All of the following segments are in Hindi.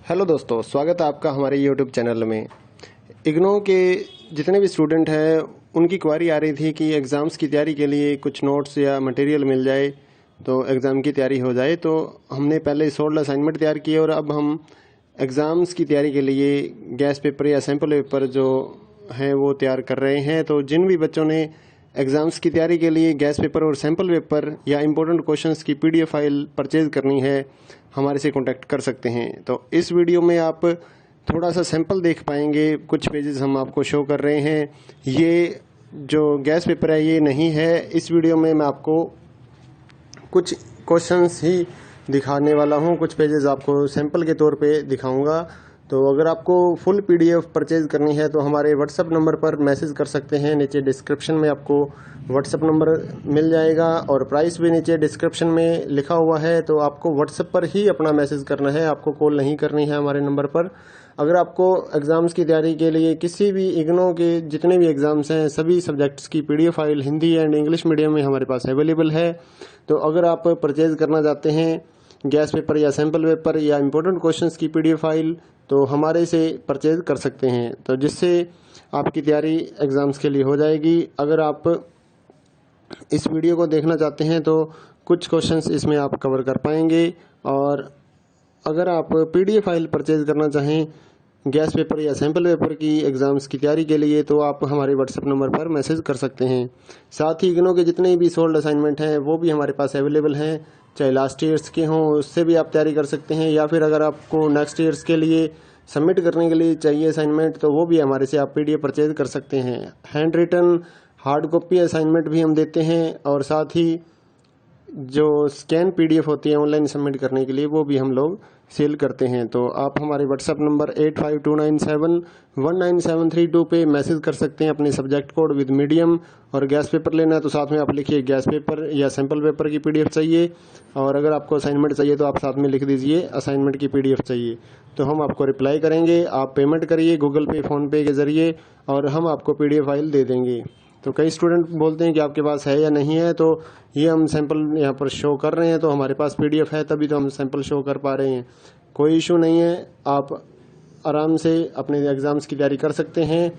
हेलो दोस्तों, स्वागत है आपका हमारे यूट्यूब चैनल में। इग्नो के जितने भी स्टूडेंट हैं उनकी क्वारी आ रही थी कि एग्ज़ाम्स की तैयारी के लिए कुछ नोट्स या मटेरियल मिल जाए तो एग्ज़ाम की तैयारी हो जाए। तो हमने पहले 16 असाइनमेंट तैयार किए और अब हम एग्ज़ाम्स की तैयारी के लिए गैस पेपर या सैम्पल पेपर जो हैं वो तैयार कर रहे हैं। तो जिन भी बच्चों ने एग्ज़ाम्स की तैयारी के लिए गैस पेपर और सैम्पल पेपर या इम्पोर्टेंट क्वेश्चंस की PDF फाइल परचेज़ करनी है, हमारे से कांटेक्ट कर सकते हैं। तो इस वीडियो में आप थोड़ा सा सैंपल देख पाएंगे, कुछ पेजेस हम आपको शो कर रहे हैं। ये जो गैस पेपर है ये नहीं है। इस वीडियो में मैं आपको कुछ क्वेश्चंस ही दिखाने वाला हूँ, कुछ पेजेस आपको सैंपल के तौर पे दिखाऊंगा। तो अगर आपको फुल PDF परचेज़ करनी है तो हमारे व्हाट्सअप नंबर पर मैसेज कर सकते हैं। नीचे डिस्क्रिप्शन में आपको व्हाट्सअप नंबर मिल जाएगा और प्राइस भी नीचे डिस्क्रिप्शन में लिखा हुआ है। तो आपको व्हाट्सअप पर ही अपना मैसेज करना है, आपको कॉल नहीं करनी है हमारे नंबर पर। अगर आपको एग्ज़ाम्स की तैयारी के लिए किसी भी इग्नो के जितने भी एग्ज़ाम्स हैं सभी सब्जेक्ट्स की PDF file Hindi and English medium में हमारे पास अवेलेबल है। तो अगर आप परचेज़ करना चाहते हैं गैस पेपर या सैम्पल पेपर या इम्पोर्टेंट क्वेश्चंस की PDF फाइल तो हमारे से परचेज़ कर सकते हैं, तो जिससे आपकी तैयारी एग्ज़ाम्स के लिए हो जाएगी। अगर आप इस वीडियो को देखना चाहते हैं तो कुछ क्वेश्चंस इसमें आप कवर कर पाएंगे। और अगर आप PDF फाइल परचेज़ करना चाहें गैस पेपर या सैम्पल पेपर की एग्ज़ाम्स की तैयारी के लिए तो आप हमारे व्हाट्सएप नंबर पर मैसेज कर सकते हैं। साथ ही इग्नो के जितने भी सोल्ड असाइनमेंट हैं वो भी हमारे पास अवेलेबल हैं, चाहे लास्ट ईयर्स के हों उससे भी आप तैयारी कर सकते हैं, या फिर अगर आपको नेक्स्ट ईयर्स के लिए सबमिट करने के लिए चाहिए असाइनमेंट तो वो भी हमारे से आप PDF परचेज़ कर सकते हैं। Hand written hard copy assignment भी हम देते हैं और साथ ही जो स्कैन PDF होती है ऑनलाइन सबमिट करने के लिए वो भी हम लोग सेल करते हैं। तो आप हमारे व्हाट्सएप नंबर 8529719732 पे मैसेज कर सकते हैं अपने सब्जेक्ट कोड विद मीडियम। और गैस पेपर लेना है तो साथ में आप लिखिए गैस पेपर या सैम्पल पेपर की PDF चाहिए, और अगर आपको असाइनमेंट चाहिए तो आप साथ में लिख दीजिए असाइनमेंट की PDF चाहिए। तो हम आपको रिप्लाई करेंगे, आप पेमेंट करिए गूगल पे फ़ोनपे के ज़रिए और हम आपको PDF फाइल दे देंगे। तो कई स्टूडेंट बोलते हैं कि आपके पास है या नहीं है, तो ये हम सैंपल यहाँ पर शो कर रहे हैं तो हमारे पास PDF है तभी तो हम सैंपल शो कर पा रहे हैं। कोई इशू नहीं है, आप आराम से अपने एग्ज़ाम्स की तैयारी कर सकते हैं।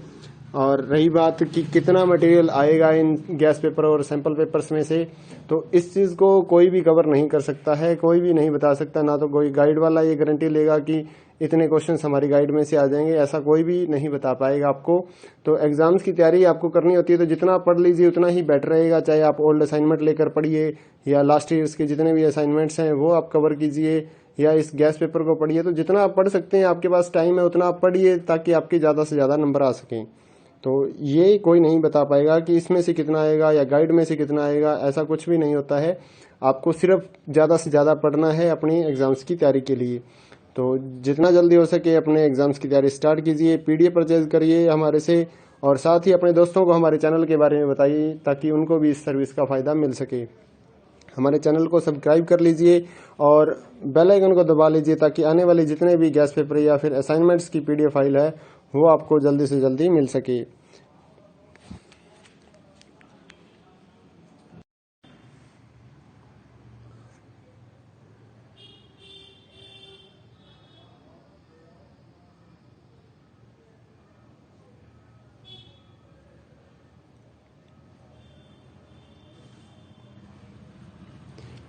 और रही बात कि कितना मटेरियल आएगा इन गैस पेपर और सैंपल पेपर्स में से, तो इस चीज़ को कोई भी कवर नहीं कर सकता है, कोई भी नहीं बता सकता। ना तो कोई गाइड वाला ये गारंटी लेगा कि इतने क्वेश्चंस हमारी गाइड में से आ जाएंगे, ऐसा कोई भी नहीं बता पाएगा आपको। तो एग्ज़ाम्स की तैयारी आपको करनी होती है तो जितना पढ़ लीजिए उतना ही बेटर रहेगा, चाहे आप ओल्ड असाइनमेंट लेकर पढ़िए या लास्ट ईयर्स के जितने भी असाइनमेंट्स हैं वो आप कवर कीजिए या इस गैस पेपर को पढ़िए। तो जितना आप पढ़ सकते हैं, आपके पास टाइम है उतना आप पढ़िए ताकि आपके ज़्यादा से ज़्यादा नंबर आ सकें। तो ये कोई नहीं बता पाएगा कि इसमें से कितना आएगा या गाइड में से कितना आएगा, ऐसा कुछ भी नहीं होता है। आपको सिर्फ ज़्यादा से ज़्यादा पढ़ना है अपनी एग्ज़ाम्स की तैयारी के लिए। तो जितना जल्दी हो सके अपने एग्ज़ाम्स की तैयारी स्टार्ट कीजिए, PDF परचेज़ करिए हमारे से, और साथ ही अपने दोस्तों को हमारे चैनल के बारे में बताइए ताकि उनको भी इस सर्विस का फ़ायदा मिल सके। हमारे चैनल को सब्सक्राइब कर लीजिए और बेल आइकन को दबा लीजिए ताकि आने वाले जितने भी गैस पेपर या फिर असाइनमेंट्स की PDF फाइल है वो आपको जल्दी से जल्दी मिल सके।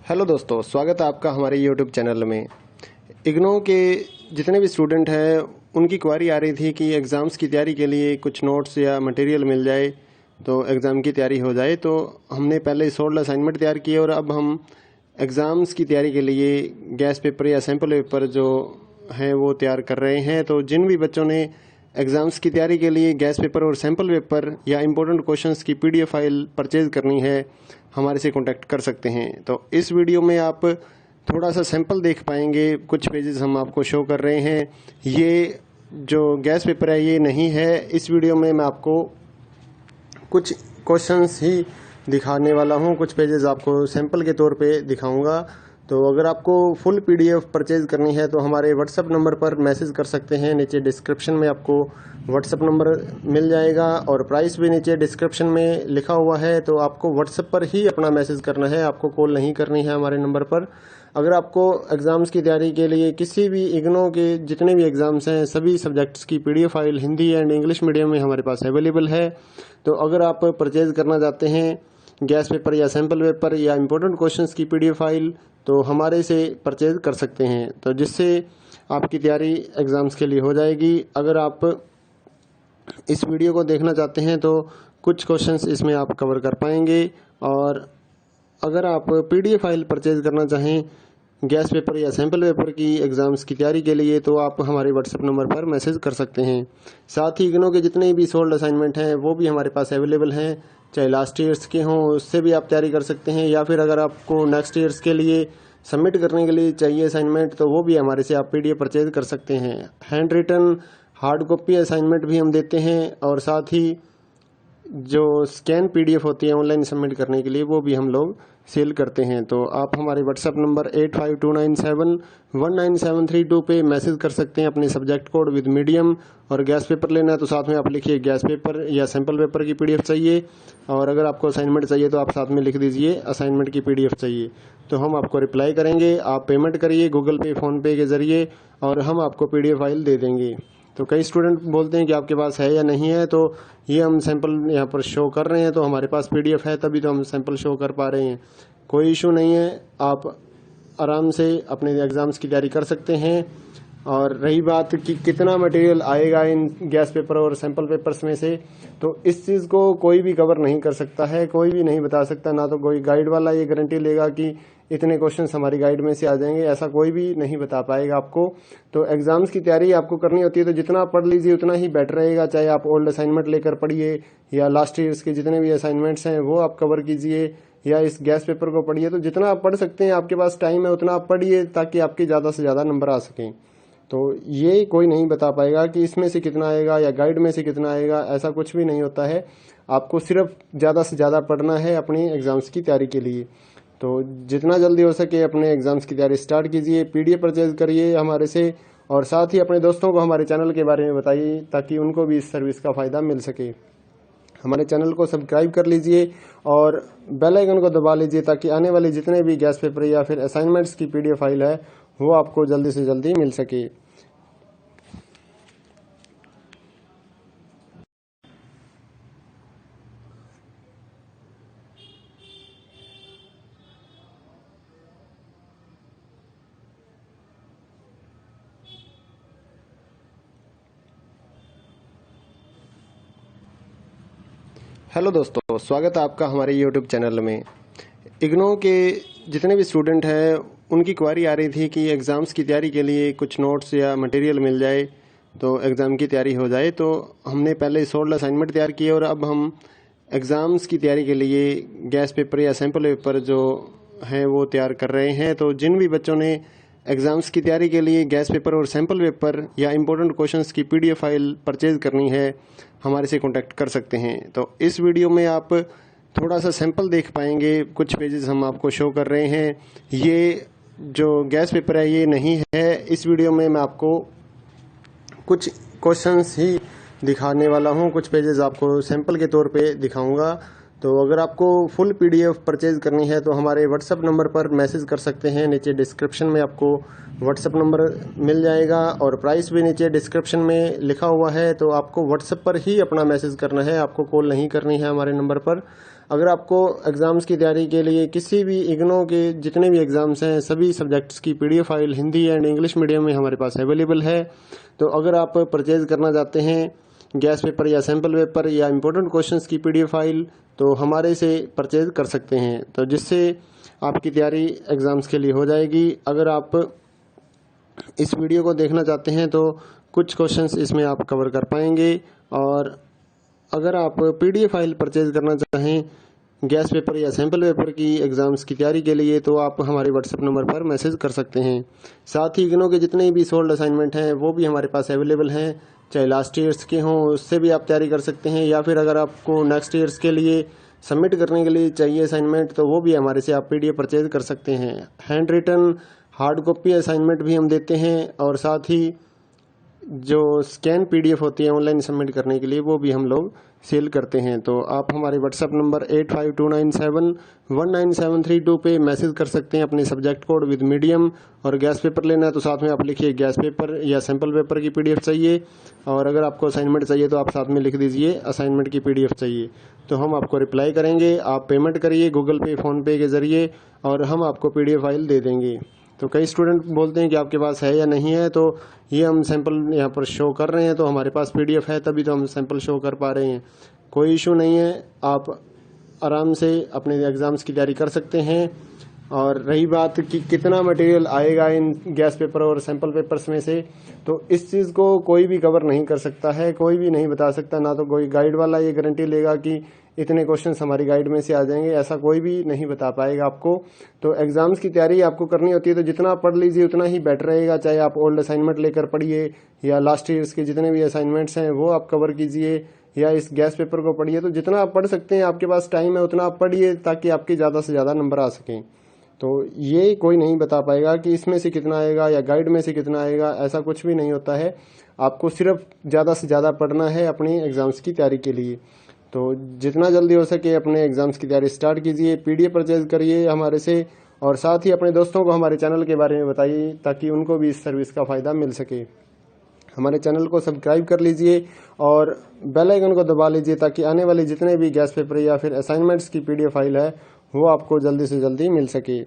हेलो दोस्तों, स्वागत है आपका हमारे यूट्यूब चैनल में। इग्नो के जितने भी स्टूडेंट हैं उनकी क्वारी आ रही थी कि एग्ज़ाम्स की तैयारी के लिए कुछ नोट्स या मटेरियल मिल जाए तो एग्ज़ाम की तैयारी हो जाए। तो हमने पहले 16 असाइनमेंट तैयार किए और अब हम एग्ज़ाम्स की तैयारी के लिए गैस पेपर या सैम्पल पेपर जो हैं वो तैयार कर रहे हैं। तो जिन भी बच्चों ने एग्ज़ाम्स की तैयारी के लिए गैस पेपर और सैम्पल पेपर या इम्पोर्टेंट क्वेश्चंस की PDF फाइल परचेज़ करनी है, हमारे से कांटेक्ट कर सकते हैं। तो इस वीडियो में आप थोड़ा सा सैंपल देख पाएंगे, कुछ पेजेस हम आपको शो कर रहे हैं। ये जो गैस पेपर है ये नहीं है। इस वीडियो में मैं आपको कुछ क्वेश्चंस ही दिखाने वाला हूँ, कुछ पेजेस आपको सैंपल के तौर पे दिखाऊंगा। तो अगर आपको फुल PDF परचेज़ करनी है तो हमारे व्हाट्सएप नंबर पर मैसेज कर सकते हैं। नीचे डिस्क्रिप्शन में आपको व्हाट्सएप नंबर मिल जाएगा और प्राइस भी नीचे डिस्क्रिप्शन में लिखा हुआ है। तो आपको व्हाट्सएप पर ही अपना मैसेज करना है, आपको कॉल नहीं करनी है हमारे नंबर पर। अगर आपको एग्ज़ाम्स की तैयारी के लिए किसी भी इग्नो के जितने भी एग्ज़ाम्स हैं सभी सब्जेक्ट्स की PDF file Hindi and English medium में हमारे पास अवेलेबल है। तो अगर आप परचेज़ करना चाहते हैं गैस पेपर या सैम्पल पेपर या इम्पोर्टेंट क्वेश्चंस की PDF फाइल तो हमारे से परचेज़ कर सकते हैं, तो जिससे आपकी तैयारी एग्ज़ाम्स के लिए हो जाएगी। अगर आप इस वीडियो को देखना चाहते हैं तो कुछ क्वेश्चंस इसमें आप कवर कर पाएंगे। और अगर आप PDF फाइल परचेज़ करना चाहें गैस पेपर या सैम्पल पेपर की एग्ज़ाम्स की तैयारी के लिए तो आप हमारे व्हाट्सएप नंबर पर मैसेज कर सकते हैं। साथ ही इग्नो के जितने भी सोल्ड असाइनमेंट हैं वो भी हमारे पास अवेलेबल हैं, चाहे लास्ट ईयर्स के हों उससे भी आप तैयारी कर सकते हैं, या फिर अगर आपको नेक्स्ट ईयर्स के लिए सबमिट करने के लिए चाहिए असाइनमेंट तो वो भी हमारे से आप PDF परचेज़ कर सकते हैं। Hand written hard copy assignment भी हम देते हैं, और साथ ही जो स्कैन PDF होती है ऑनलाइन सबमिट करने के लिए वो भी हम लोग सेल करते हैं। तो आप हमारे व्हाट्सएप नंबर 8529719732 पे मैसेज कर सकते हैं अपने सब्जेक्ट कोड विद मीडियम। और गैस पेपर लेना है तो साथ में आप लिखिए गैस पेपर या सैम्पल पेपर की PDF चाहिए, और अगर आपको असाइनमेंट चाहिए तो आप साथ में लिख दीजिए असाइनमेंट की PDF चाहिए, तो हम आपको रिप्लाई करेंगे। आप पेमेंट करिए गूगल पे फ़ोनपे के ज़रिए और हम आपको PDF फाइल दे देंगे। तो कई स्टूडेंट बोलते हैं कि आपके पास है या नहीं है, तो ये हम सैंपल यहाँ पर शो कर रहे हैं, तो हमारे पास PDF है तभी तो हम सैंपल शो कर पा रहे हैं। कोई इशू नहीं है, आप आराम से अपने एग्ज़ाम्स की तैयारी कर सकते हैं। और रही बात कि कितना मटेरियल आएगा इन गैस पेपर और सैंपल पेपर्स में से, तो इस चीज़ को कोई भी कवर नहीं कर सकता है, कोई भी नहीं बता सकता। ना तो कोई गाइड वाला ये गारंटी लेगा कि इतने क्वेश्चंस हमारी गाइड में से आ जाएंगे, ऐसा कोई भी नहीं बता पाएगा आपको। तो एग्ज़ाम्स की तैयारी आपको करनी होती है तो जितना आप पढ़ लीजिए उतना ही बेटर रहेगा। चाहे आप ओल्ड असाइनमेंट लेकर पढ़िए या लास्ट ईयर्स के जितने भी असाइनमेंट्स हैं वो आप कवर कीजिए, या इस गैस पेपर को पढ़िए। तो जितना आप पढ़ सकते हैं, आपके पास टाइम है उतना आप पढ़िए ताकि आपके ज़्यादा से ज़्यादा नंबर आ सकें। तो ये कोई नहीं बता पाएगा कि इसमें से कितना आएगा या गाइड में से कितना आएगा, ऐसा कुछ भी नहीं होता है। आपको सिर्फ ज़्यादा से ज़्यादा पढ़ना है अपनी एग्ज़ाम्स की तैयारी के लिए। तो जितना जल्दी हो सके अपने एग्ज़ाम्स की तैयारी स्टार्ट कीजिए, PDF परचेज़ करिए हमारे से, और साथ ही अपने दोस्तों को हमारे चैनल के बारे में बताइए ताकि उनको भी इस सर्विस का फ़ायदा मिल सके। हमारे चैनल को सब्सक्राइब कर लीजिए और बेल आइकन को दबा लीजिए ताकि आने वाले जितने भी गैस पेपर या फिर असाइनमेंट्स की PDF फाइल है वो आपको जल्दी से जल्दी मिल सके। हेलो दोस्तों, स्वागत है आपका हमारे YouTube चैनल में। इग्नो के जितने भी स्टूडेंट हैं उनकी क्वारी आ रही थी कि एग्ज़ाम्स की तैयारी के लिए कुछ नोट्स या मटेरियल मिल जाए तो एग्ज़ाम की तैयारी हो जाए। तो हमने पहले सोल्ड असाइनमेंट तैयार किए और अब हम एग्ज़ाम्स की तैयारी के लिए गैस पेपर या सैम्पल पेपर जो हैं वो तैयार कर रहे हैं। तो जिन भी बच्चों ने एग्ज़ाम्स की तैयारी के लिए गैस पेपर और सैम्पल पेपर या इम्पोर्टेंट क्वेश्चंस की PDF फाइल परचेज़ करनी है हमारे से कांटेक्ट कर सकते हैं। तो इस वीडियो में आप थोड़ा सा सैंपल देख पाएंगे, कुछ पेजेस हम आपको शो कर रहे हैं। ये जो गैस पेपर है ये नहीं है, इस वीडियो में मैं आपको कुछ क्वेश्चंस ही दिखाने वाला हूँ, कुछ पेजेस आपको सैंपल के तौर पे दिखाऊंगा। तो अगर आपको फुल PDF परचेज़ करनी है तो हमारे व्हाट्सएप नंबर पर मैसेज कर सकते हैं। नीचे डिस्क्रिप्शन में आपको व्हाट्सएप नंबर मिल जाएगा और प्राइस भी नीचे डिस्क्रिप्शन में लिखा हुआ है। तो आपको व्हाट्सएप पर ही अपना मैसेज करना है, आपको कॉल नहीं करनी है हमारे नंबर पर। अगर आपको एग्ज़ाम्स की तैयारी के लिए किसी भी इग्नो के जितने भी एग्ज़ाम्स हैं सभी सब्जेक्ट्स की PDF file Hindi and English medium में हमारे पास अवेलेबल है। तो अगर आप परचेज़ करना चाहते हैं गैस पेपर या सैम्पल पेपर या इम्पोर्टेंट क्वेश्चंस की PDF फाइल तो हमारे से परचेज़ कर सकते हैं, तो जिससे आपकी तैयारी एग्ज़ाम्स के लिए हो जाएगी। अगर आप इस वीडियो को देखना चाहते हैं तो कुछ क्वेश्चंस इसमें आप कवर कर पाएंगे। और अगर आप PDF फाइल परचेज़ करना चाहें गैस पेपर या सैम्पल पेपर की एग्ज़ाम्स की तैयारी के लिए तो आप हमारे व्हाट्सएप नंबर पर मैसेज कर सकते हैं। साथ ही इग्नो के जितने भी सोल्ड असाइनमेंट हैं वो भी हमारे पास अवेलेबल हैं, चाहे लास्ट ईयर्स के हों उससे भी आप तैयारी कर सकते हैं, या फिर अगर आपको नेक्स्ट ईयर्स के लिए सबमिट करने के लिए चाहिए असाइनमेंट तो वो भी हमारे से आप PDF परचेज़ कर सकते हैं। Hand written hard copy assignment भी हम देते हैं, और साथ ही जो स्कैन PDF होती है ऑनलाइन सबमिट करने के लिए वो भी हम लोग सेल करते हैं। तो आप हमारे व्हाट्सएप नंबर 8529719732 पे मैसेज कर सकते हैं अपने सब्जेक्ट कोड विद मीडियम। और गैस पेपर लेना है तो साथ में आप लिखिए गैस पेपर या सैम्पल पेपर की PDF चाहिए। और अगर आपको असाइनमेंट चाहिए तो आप साथ में लिख दीजिए असाइनमेंट की PDF चाहिए। तो हम आपको रिप्लाई करेंगे। आप पेमेंट करिए गूगल पे, फ़ोनपे के ज़रिए और हम आपको PDF फाइल दे देंगे। तो कई स्टूडेंट बोलते हैं कि आपके पास है या नहीं है, तो ये हम सैंपल यहाँ पर शो कर रहे हैं, तो हमारे पास PDF है तभी तो हम सैंपल शो कर पा रहे हैं। कोई इशू नहीं है, आप आराम से अपने एग्ज़ाम्स की तैयारी कर सकते हैं। और रही बात कि कितना मटेरियल आएगा इन गैस पेपर और सैंपल पेपर्स में से, तो इस चीज़ को कोई भी कवर नहीं कर सकता है, कोई भी नहीं बता सकता। ना तो कोई गाइड वाला ये गारंटी लेगा कि इतने क्वेश्चंस हमारी गाइड में से आ जाएंगे, ऐसा कोई भी नहीं बता पाएगा आपको। तो एग्ज़ाम्स की तैयारी आपको करनी होती है तो जितना आप पढ़ लीजिए उतना ही बेटर रहेगा। चाहे आप ओल्ड असाइनमेंट लेकर पढ़िए या लास्ट ईयर्स के जितने भी असाइनमेंट्स हैं वो आप कवर कीजिए या इस गैस पेपर को पढ़िए। तो जितना आप पढ़ सकते हैं, आपके पास टाइम है उतना आप पढ़िए ताकि आपके ज़्यादा से ज़्यादा नंबर आ सकें। तो ये कोई नहीं बता पाएगा कि इसमें से कितना आएगा या गाइड में से कितना आएगा, ऐसा कुछ भी नहीं होता है। आपको सिर्फ ज़्यादा से ज़्यादा पढ़ना है अपनी एग्ज़ाम्स की तैयारी के लिए। तो जितना जल्दी हो सके अपने एग्ज़ाम्स की तैयारी स्टार्ट कीजिए, PDF परचेज़ करिए हमारे से और साथ ही अपने दोस्तों को हमारे चैनल के बारे में बताइए ताकि उनको भी इस सर्विस का फ़ायदा मिल सके। हमारे चैनल को सब्सक्राइब कर लीजिए और बेल आइकन को दबा लीजिए ताकि आने वाले जितने भी गैस पेपर या फिर असाइनमेंट्स की PDF फाइल है वो आपको जल्दी से जल्दी मिल सके।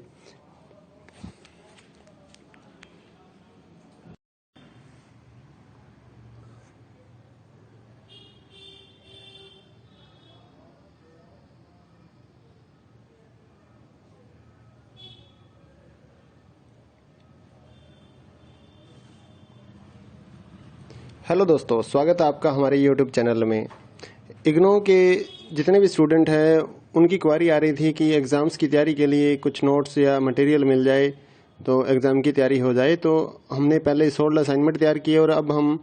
हेलो दोस्तों, स्वागत है आपका हमारे YouTube चैनल में। इग्नो के जितने भी स्टूडेंट हैं उनकी क्वारी आ रही थी कि एग्ज़ाम्स की तैयारी के लिए कुछ नोट्स या मटेरियल मिल जाए तो एग्ज़ाम की तैयारी हो जाए। तो हमने पहले 16 असाइनमेंट तैयार किए और अब हम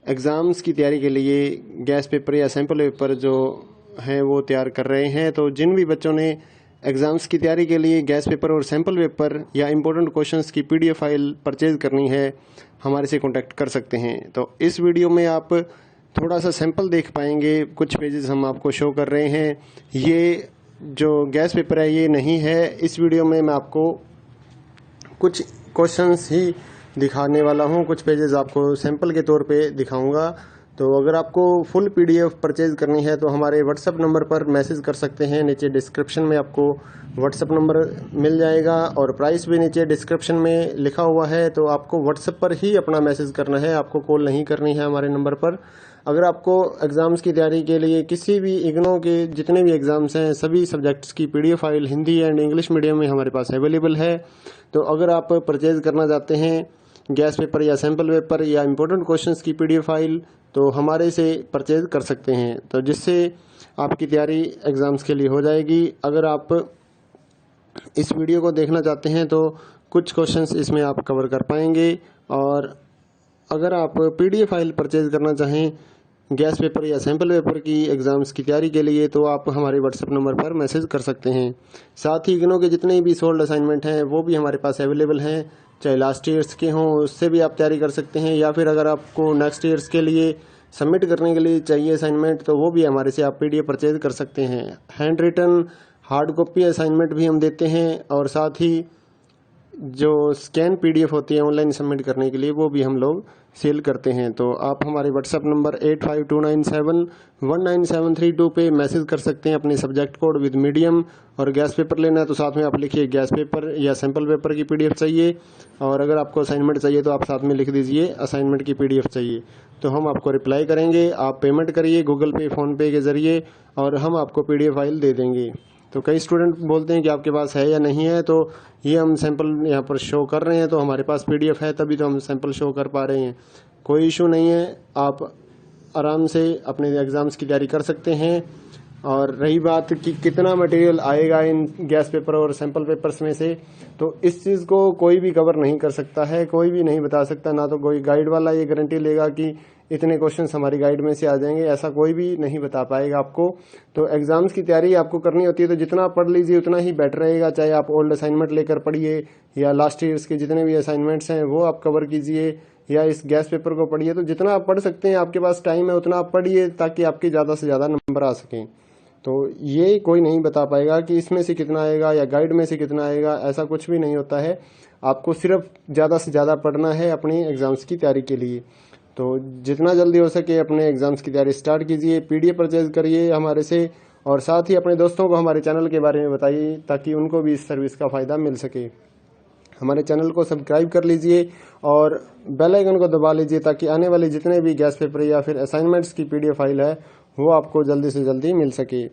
एग्ज़ाम्स की तैयारी के लिए गैस पेपर या सैम्पल पेपर जो हैं वो तैयार कर रहे हैं। तो जिन भी बच्चों ने एग्ज़ाम्स की तैयारी के लिए गैस पेपर और सैम्पल पेपर या इम्पोर्टेंट क्वेश्चंस की PDF फाइल परचेज़ करनी है, हमारे से कांटेक्ट कर सकते हैं। तो इस वीडियो में आप थोड़ा सा सैंपल देख पाएंगे, कुछ पेजेस हम आपको शो कर रहे हैं। ये जो गैस पेपर है ये नहीं है। इस वीडियो में मैं आपको कुछ क्वेश्चंस ही दिखाने वाला हूँ, कुछ पेजेस आपको सैंपल के तौर पे दिखाऊंगा। तो अगर आपको फुल PDF परचेज़ करनी है तो हमारे व्हाट्सएप नंबर पर मैसेज कर सकते हैं। नीचे डिस्क्रिप्शन में आपको व्हाट्सएप नंबर मिल जाएगा और प्राइस भी नीचे डिस्क्रिप्शन में लिखा हुआ है। तो आपको व्हाट्सएप पर ही अपना मैसेज करना है, आपको कॉल नहीं करनी है हमारे नंबर पर। अगर आपको एग्ज़ाम्स की तैयारी के लिए किसी भी इग्नो के जितने भी एग्ज़ाम्स हैं सभी सब्जेक्ट्स की PDF file Hindi and English medium में हमारे पास अवेलेबल है। तो अगर आप परचेज़ करना चाहते हैं गैस पेपर या सैम्पल पेपर या इम्पोर्टेंट क्वेश्चंस की PDF फाइल तो हमारे से परचेज़ कर सकते हैं, तो जिससे आपकी तैयारी एग्ज़ाम्स के लिए हो जाएगी। अगर आप इस वीडियो को देखना चाहते हैं तो कुछ क्वेश्चंस इसमें आप कवर कर पाएंगे। और अगर आप PDF फाइल परचेज़ करना चाहें गैस पेपर या सैम्पल पेपर की एग्ज़ाम्स की तैयारी के लिए तो आप हमारे व्हाट्सएप नंबर पर मैसेज कर सकते हैं। साथ ही इग्नो के जितने भी सोल्ड असाइनमेंट हैं वो भी हमारे पास अवेलेबल हैं, चाहे लास्ट ईयर्स के हों उससे भी आप तैयारी कर सकते हैं, या फिर अगर आपको नेक्स्ट ईयर्स के लिए सबमिट करने के लिए चाहिए असाइनमेंट तो वो भी हमारे से आप PDF परचेज़ कर सकते हैं। Hand written hard copy assignment भी हम देते हैं और साथ ही जो स्कैन PDF होती है ऑनलाइन सबमिट करने के लिए वो भी हम लोग सेल करते हैं। तो आप हमारे व्हाट्सएप नंबर 8529719732 पे मैसेज कर सकते हैं अपने सब्जेक्ट कोड विद मीडियम। और गैस पेपर लेना है तो साथ में आप लिखिए गैस पेपर या सैम्पल पेपर की PDF चाहिए। और अगर आपको असाइनमेंट चाहिए तो आप साथ में लिख दीजिए असाइनमेंट की PDF चाहिए। तो हम आपको रिप्लाई करेंगे। आप पेमेंट करिए गूगल पे, फ़ोनपे के ज़रिए और हम आपको PDF फाइल दे देंगे। तो कई स्टूडेंट बोलते हैं कि आपके पास है या नहीं है, तो ये हम सैंपल यहाँ पर शो कर रहे हैं, तो हमारे पास PDF है तभी तो हम सैंपल शो कर पा रहे हैं। कोई इशू नहीं है, आप आराम से अपने एग्ज़ाम्स की तैयारी कर सकते हैं। और रही बात कि कितना मटेरियल आएगा इन गैस पेपर और सैंपल पेपर्स में से, तो इस चीज़ को कोई भी कवर नहीं कर सकता है, कोई भी नहीं बता सकता। ना तो कोई गाइड वाला ये गारंटी लेगा कि इतने क्वेश्चंस हमारी गाइड में से आ जाएंगे, ऐसा कोई भी नहीं बता पाएगा आपको। तो एग्ज़ाम्स की तैयारी आपको करनी होती है तो जितना पढ़ लीजिए उतना ही बेटर रहेगा। चाहे आप ओल्ड असाइनमेंट लेकर पढ़िए या लास्ट ईयर्स के जितने भी असाइनमेंट्स हैं वो आप कवर कीजिए या इस गैस पेपर को पढ़िए। तो जितना आप पढ़ सकते हैं, आपके पास टाइम है उतना आप पढ़िए, ताकि आपके ज़्यादा से ज़्यादा नंबर आ सकें। तो ये कोई नहीं बता पाएगा कि इसमें से कितना आएगा या गाइड में से कितना आएगा, ऐसा कुछ भी नहीं होता है। आपको सिर्फ ज़्यादा से ज़्यादा पढ़ना है अपनी एग्ज़ाम्स की तैयारी के लिए। तो जितना जल्दी हो सके अपने एग्ज़ाम्स की तैयारी स्टार्ट कीजिए, पीडीएफ परचेज करिए हमारे से, और साथ ही अपने दोस्तों को हमारे चैनल के बारे में बताइए, ताकि उनको भी इस सर्विस का फ़ायदा मिल सके। हमारे चैनल को सब्सक्राइब कर लीजिए और बेल आइकन को दबा लीजिए, ताकि आने वाले जितने भी गैस पेपर या फिर असाइनमेंट्स की पीडीएफ फाइल है वो आपको जल्दी से जल्दी मिल सके।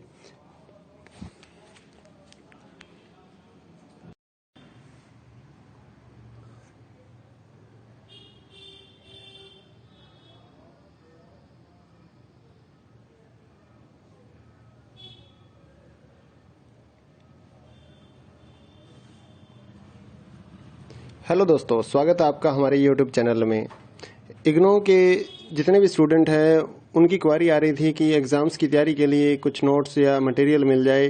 हेलो दोस्तों, स्वागत है आपका हमारे यूट्यूब चैनल में। इग्नो के जितने भी स्टूडेंट हैं उनकी क्वारी आ रही थी कि एग्ज़ाम्स की तैयारी के लिए कुछ नोट्स या मटेरियल मिल जाए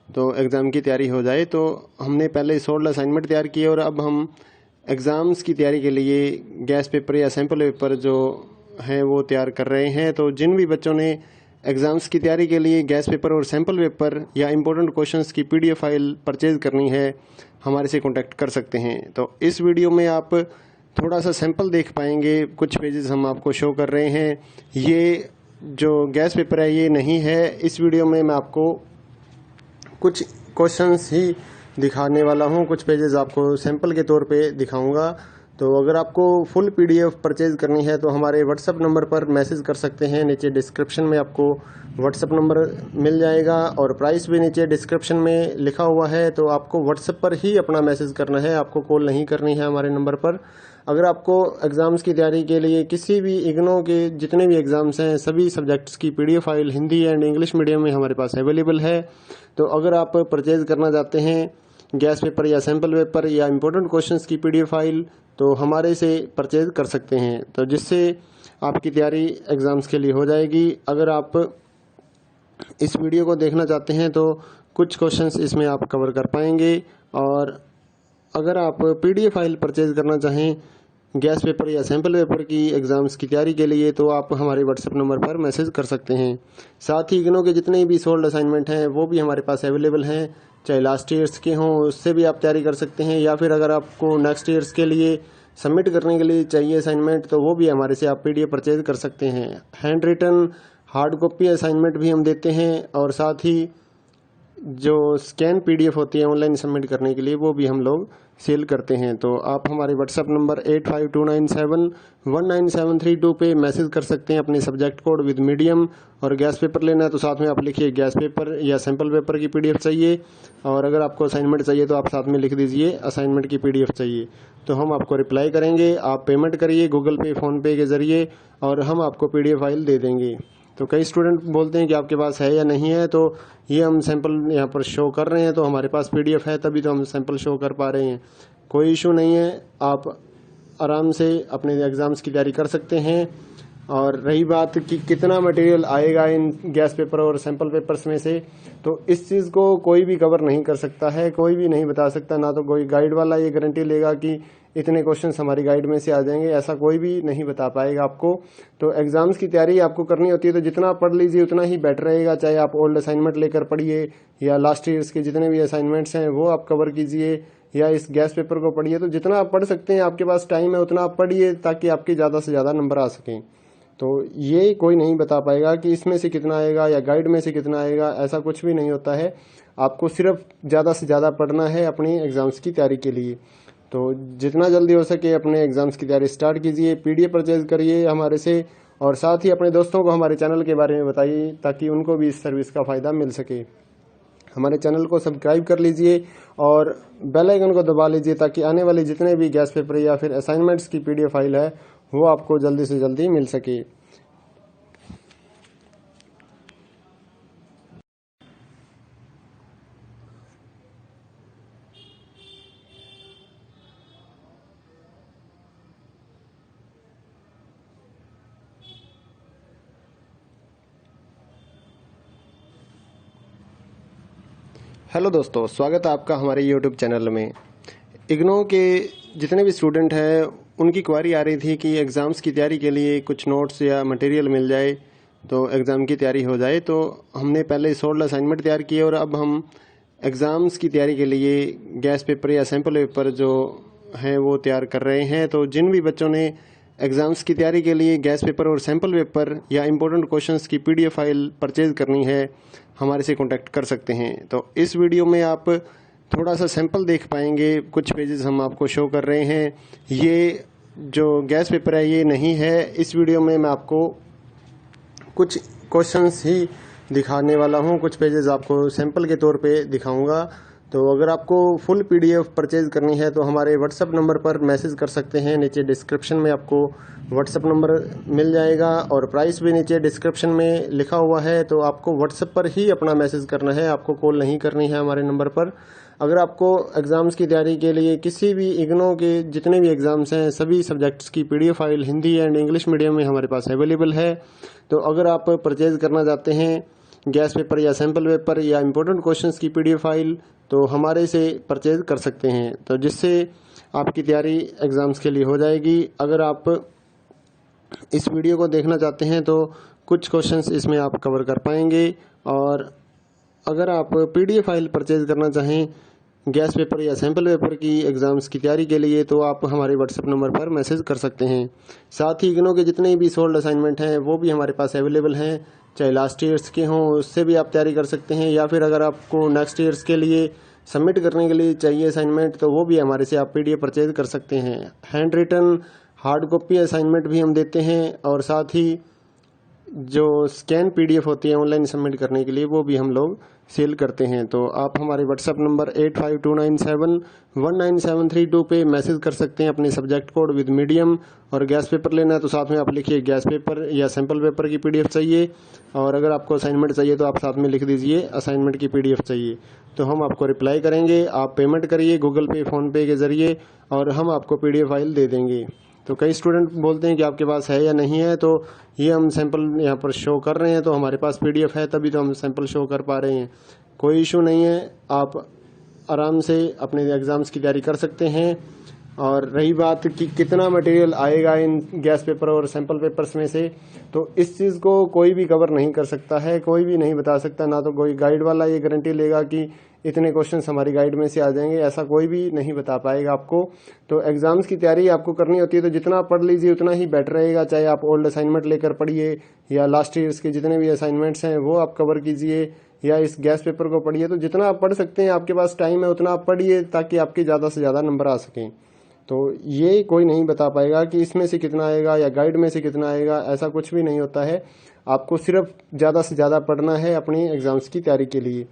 तो एग्ज़ाम की तैयारी हो जाए। तो हमने पहले 16 असाइनमेंट तैयार किए और अब हम एग्ज़ाम्स की तैयारी के लिए गैस पेपर या सैम्पल पेपर जो हैं वो तैयार कर रहे हैं। तो जिन भी बच्चों ने एग्ज़ाम्स की तैयारी के लिए गैस पेपर और सैम्पल पेपर या इम्पोर्टेंट क्वेश्चंस की पीडीएफ फाइल परचेज़ करनी है, हमारे से कांटेक्ट कर सकते हैं। तो इस वीडियो में आप थोड़ा सा सैंपल देख पाएंगे, कुछ पेजेस हम आपको शो कर रहे हैं। ये जो गैस पेपर है ये नहीं है। इस वीडियो में मैं आपको कुछ क्वेश्चंस ही दिखाने वाला हूँ, कुछ पेजेस आपको सैंपल के तौर पे दिखाऊंगा। तो अगर आपको फुल पीडीएफ परचेज करनी है तो हमारे व्हाट्सएप नंबर पर मैसेज कर सकते हैं। नीचे डिस्क्रिप्शन में आपको व्हाट्सएप नंबर मिल जाएगा और प्राइस भी नीचे डिस्क्रिप्शन में लिखा हुआ है। तो आपको व्हाट्सएप पर ही अपना मैसेज करना है, आपको कॉल नहीं करनी है हमारे नंबर पर। अगर आपको एग्ज़ाम्स की तैयारी के लिए किसी भी इग्नो के जितने भी एग्ज़ाम्स हैं सभी सब्जेक्ट्स की PDF file Hindi and English medium में हमारे पास अवेलेबल है। तो अगर आप परचेज़ करना चाहते हैं गैस पेपर या सैम्पल पेपर या इम्पोर्टेंट क्वेश्चंस की पीडीएफ फाइल, तो हमारे से परचेज कर सकते हैं, तो जिससे आपकी तैयारी एग्ज़ाम्स के लिए हो जाएगी। अगर आप इस वीडियो को देखना चाहते हैं तो कुछ क्वेश्चंस इसमें आप कवर कर पाएंगे। और अगर आप पीडीएफ फाइल परचेज करना चाहें गैस पेपर या सैम्पल पेपर की एग्ज़ाम्स की तैयारी के लिए, तो आप हमारे व्हाट्सएप नंबर पर मैसेज कर सकते हैं। साथ ही इग्नो के जितने भी सोल्ड असाइनमेंट हैं वो भी हमारे पास अवेलेबल हैं, चाहे लास्ट ईयर्स के हों उससे भी आप तैयारी कर सकते हैं, या फिर अगर आपको नेक्स्ट ईयर्स के लिए सबमिट करने के लिए चाहिए असाइनमेंट तो वो भी हमारे से आप पीडीएफ परचेज कर सकते हैं। Hand written hard copy assignment भी हम देते हैं, और साथ ही जो स्कैन पीडीएफ होती है ऑनलाइन सबमिट करने के लिए वो भी हम लोग सेल करते हैं। तो आप हमारे व्हाट्सएप नंबर 8529719732 पे मैसेज कर सकते हैं अपने सब्जेक्ट कोड विद मीडियम। और गैस पेपर लेना है तो साथ में आप लिखिए गैस पेपर या सैम्पल पेपर की पीडीएफ चाहिए, और अगर आपको असाइनमेंट चाहिए तो आप साथ में लिख दीजिए असाइनमेंट की पीडीएफ चाहिए। तो हम आपको रिप्लाई करेंगे, आप पेमेंट करिए गूगल पे फ़ोनपे के ज़रिए और हम आपको पीडीएफ फाइल दे देंगे। तो कई स्टूडेंट बोलते हैं कि आपके पास है या नहीं है, तो ये हम सैंपल यहाँ पर शो कर रहे हैं, तो हमारे पास पीडीएफ है तभी तो हम सैंपल शो कर पा रहे हैं। कोई इशू नहीं है, आप आराम से अपने एग्ज़ाम्स की तैयारी कर सकते हैं। और रही बात कि कितना मटेरियल आएगा इन गैस पेपर और सैंपल पेपर्स में से, तो इस चीज़ को कोई भी कवर नहीं कर सकता है, कोई भी नहीं बता सकता। ना तो कोई गाइड वाला ये गारंटी लेगा कि इतने क्वेश्चंस हमारी गाइड में से आ जाएंगे, ऐसा कोई भी नहीं बता पाएगा आपको। तो एग्ज़ाम्स की तैयारी आपको करनी होती है तो जितना आप पढ़ लीजिए उतना ही बेटर रहेगा। चाहे आप ओल्ड असाइनमेंट लेकर पढ़िए या लास्ट ईयर्स के जितने भी असाइनमेंट्स हैं वो आप कवर कीजिए, या इस गैस पेपर को पढ़िए। तो जितना आप पढ़ सकते हैं, आपके पास टाइम है उतना आप पढ़िए, ताकि आपके ज़्यादा से ज़्यादा नंबर आ सकें। तो ये कोई नहीं बता पाएगा कि इसमें से कितना आएगा या गाइड में से कितना आएगा, ऐसा कुछ भी नहीं होता है। आपको सिर्फ ज़्यादा से ज़्यादा पढ़ना है अपनी एग्ज़ाम्स की तैयारी के लिए। तो जितना जल्दी हो सके अपने एग्ज़ाम्स की तैयारी स्टार्ट कीजिए, पीडीएफ परचेज करिए हमारे से, और साथ ही अपने दोस्तों को हमारे चैनल के बारे में बताइए, ताकि उनको भी इस सर्विस का फ़ायदा मिल सके। हमारे चैनल को सब्सक्राइब कर लीजिए और बेल आइकन को दबा लीजिए, ताकि आने वाले जितने भी गैस पेपर या फिर असाइनमेंट्स की पीडीएफ फाइल है वो आपको जल्दी से जल्दी मिल सके। हेलो दोस्तों, स्वागत है आपका हमारे यूट्यूब चैनल में। इग्नो के जितने भी स्टूडेंट हैं उनकी क्वारी आ रही थी कि एग्ज़ाम्स की तैयारी के लिए कुछ नोट्स या मटेरियल मिल जाए तो एग्ज़ाम की तैयारी हो जाए। तो हमने पहले 16 असाइनमेंट तैयार किए और अब हम एग्ज़ाम्स की तैयारी के लिए गैस पेपर या सैम्पल पेपर जो हैं वो तैयार कर रहे हैं। तो जिन भी बच्चों ने एग्ज़ाम्स की तैयारी के लिए गैस पेपर और सैम्पल पेपर या इम्पोर्टेंट क्वेश्चंस की PDF फाइल परचेज़ करनी है, हमारे से कॉन्टैक्ट कर सकते हैं। तो इस वीडियो में आप थोड़ा सा सैंपल देख पाएंगे, कुछ पेजेस हम आपको शो कर रहे हैं। ये जो गैस पेपर है ये नहीं है। इस वीडियो में मैं आपको कुछ क्वेश्चंस ही दिखाने वाला हूं, कुछ पेजेस आपको सैंपल के तौर पे दिखाऊंगा। तो अगर आपको फुल PDF परचेज करनी है तो हमारे व्हाट्सएप नंबर पर मैसेज कर सकते हैं। नीचे डिस्क्रिप्शन में आपको व्हाट्सएप नंबर मिल जाएगा और प्राइस भी नीचे डिस्क्रिप्शन में लिखा हुआ है। तो आपको व्हाट्सएप पर ही अपना मैसेज करना है, आपको कॉल नहीं करनी है हमारे नंबर पर। अगर आपको एग्ज़ाम्स की तैयारी के लिए किसी भी इग्नो के जितने भी एग्ज़ाम्स हैं सभी सब्जेक्ट्स की PDF file Hindi and English medium में हमारे पास अवेलेबल है। तो अगर आप परचेज़ करना चाहते हैं गैस पेपर या सैम्पल पेपर या इम्पोर्टेंट क्वेश्चंस की PDF फाइल तो हमारे से परचेज़ कर सकते हैं, तो जिससे आपकी तैयारी एग्ज़ाम्स के लिए हो जाएगी। अगर आप इस वीडियो को देखना चाहते हैं तो कुछ क्वेश्चंस इसमें आप कवर कर पाएंगे। और अगर आप PDF फाइल परचेज़ करना चाहें गैस पेपर या सैम्पल पेपर की एग्ज़ाम्स की तैयारी के लिए तो आप हमारे व्हाट्सएप नंबर पर मैसेज कर सकते हैं। साथ ही इग्नो के जितने भी सोल्ड असाइनमेंट हैं वो भी हमारे पास अवेलेबल हैं, चाहे लास्ट ईयर्स के हों उससे भी आप तैयारी कर सकते हैं, या फिर अगर आपको नेक्स्ट ईयर्स के लिए सबमिट करने के लिए चाहिए असाइनमेंट तो वो भी हमारे से आप PDF परचेज कर सकते हैं। Hand written hard copy assignment भी हम देते हैं और साथ ही जो स्कैन PDF होती है ऑनलाइन सबमिट करने के लिए वो भी हम लोग सेल करते हैं। तो आप हमारे व्हाट्सएप नंबर 8529719732 पे मैसेज कर सकते हैं अपने सब्जेक्ट कोड विद मीडियम। और गैस पेपर लेना है तो साथ में आप लिखिए गैस पेपर या सैम्पल पेपर की PDF चाहिए, और अगर आपको असाइनमेंट चाहिए तो आप साथ में लिख दीजिए असाइनमेंट की PDF चाहिए, तो हम आपको रिप्लाई करेंगे। आप पेमेंट करिए गूगल पे फ़ोनपे के ज़रिए और हम आपको PDF फाइल दे देंगे। तो कई स्टूडेंट बोलते हैं कि आपके पास है या नहीं है, तो ये हम सैंपल यहाँ पर शो कर रहे हैं, तो हमारे पास PDF है तभी तो हम सैंपल शो कर पा रहे हैं। कोई इशू नहीं है, आप आराम से अपने एग्ज़ाम्स की तैयारी कर सकते हैं। और रही बात कि कितना मटेरियल आएगा इन गैस पेपर और सैंपल पेपर्स में से, तो इस चीज़ को कोई भी कवर नहीं कर सकता है, कोई भी नहीं बता सकता। ना तो कोई गाइड वाला ये गारंटी लेगा कि इतने क्वेश्चंस हमारी गाइड में से आ जाएंगे, ऐसा कोई भी नहीं बता पाएगा आपको। तो एग्ज़ाम्स की तैयारी आपको करनी होती है तो जितना पढ़ लीजिए उतना ही बेटर रहेगा। चाहे आप ओल्ड असाइनमेंट लेकर पढ़िए या लास्ट ईयर्स के जितने भी असाइनमेंट्स हैं वो आप कवर कीजिए, या इस गैस पेपर को पढ़िए। तो जितना आप पढ़ सकते हैं, आपके पास टाइम है उतना आप पढ़िए ताकि आपके ज़्यादा से ज़्यादा नंबर आ सकें। तो ये कोई नहीं बता पाएगा कि इसमें से कितना आएगा या गाइड में से कितना आएगा, ऐसा कुछ भी नहीं होता है। आपको सिर्फ ज़्यादा से ज़्यादा पढ़ना है अपनी एग्ज़ाम्स की तैयारी के लिए।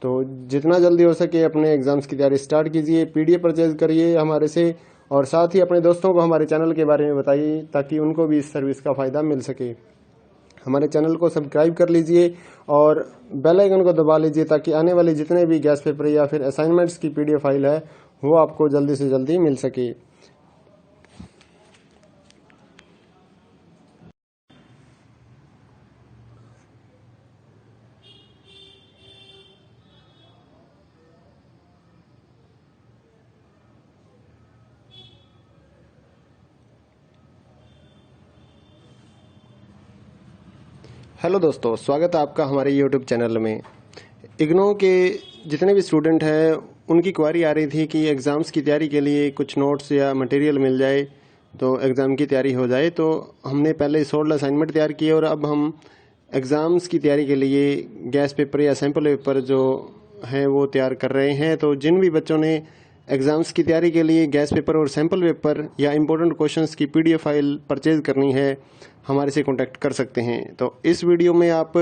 तो जितना जल्दी हो सके अपने एग्ज़ाम्स की तैयारी स्टार्ट कीजिए, PDF परचेज करिए हमारे से, और साथ ही अपने दोस्तों को हमारे चैनल के बारे में बताइए ताकि उनको भी इस सर्विस का फ़ायदा मिल सके। हमारे चैनल को सब्सक्राइब कर लीजिए और बेल आइकन को दबा लीजिए ताकि आने वाले जितने भी गैस पेपर या फिर असाइनमेंट्स की PDF फाइल है वो आपको जल्दी से जल्दी मिल सके। हेलो दोस्तों, स्वागत है आपका हमारे YouTube चैनल में। इग्नो के जितने भी स्टूडेंट हैं उनकी क्वारी आ रही थी कि एग्ज़ाम्स की तैयारी के लिए कुछ नोट्स या मटेरियल मिल जाए तो एग्ज़ाम की तैयारी हो जाए। तो हमने पहले 16 असाइनमेंट तैयार किए और अब हम एग्ज़ाम्स की तैयारी के लिए गैस पेपर या सैम्पल पेपर जो हैं वो तैयार कर रहे हैं। तो जिन भी बच्चों ने एग्ज़ाम्स की तैयारी के लिए गैस पेपर और सैम्पल पेपर या इम्पोर्टेंट क्वेश्चंस की PDF फाइल परचेज़ करनी है, हमारे से कॉन्टैक्ट कर सकते हैं। तो इस वीडियो में आप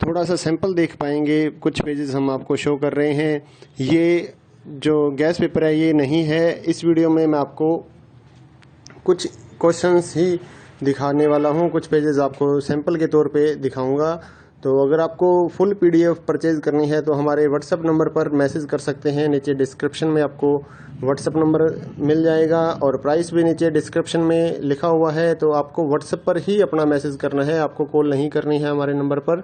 थोड़ा सा सैंपल देख पाएंगे, कुछ पेजेस हम आपको शो कर रहे हैं। ये जो गैस पेपर है ये नहीं है। इस वीडियो में मैं आपको कुछ क्वेश्चंस ही दिखाने वाला हूँ, कुछ पेजेस आपको सैंपल के तौर पे दिखाऊंगा। तो अगर आपको फुल पीडीएफ परचेज़ करनी है तो हमारे व्हाट्सएप नंबर पर मैसेज कर सकते हैं। नीचे डिस्क्रिप्शन में आपको व्हाट्सएप नंबर मिल जाएगा और प्राइस भी नीचे डिस्क्रिप्शन में लिखा हुआ है। तो आपको व्हाट्सएप पर ही अपना मैसेज करना है, आपको कॉल नहीं करनी है हमारे नंबर पर।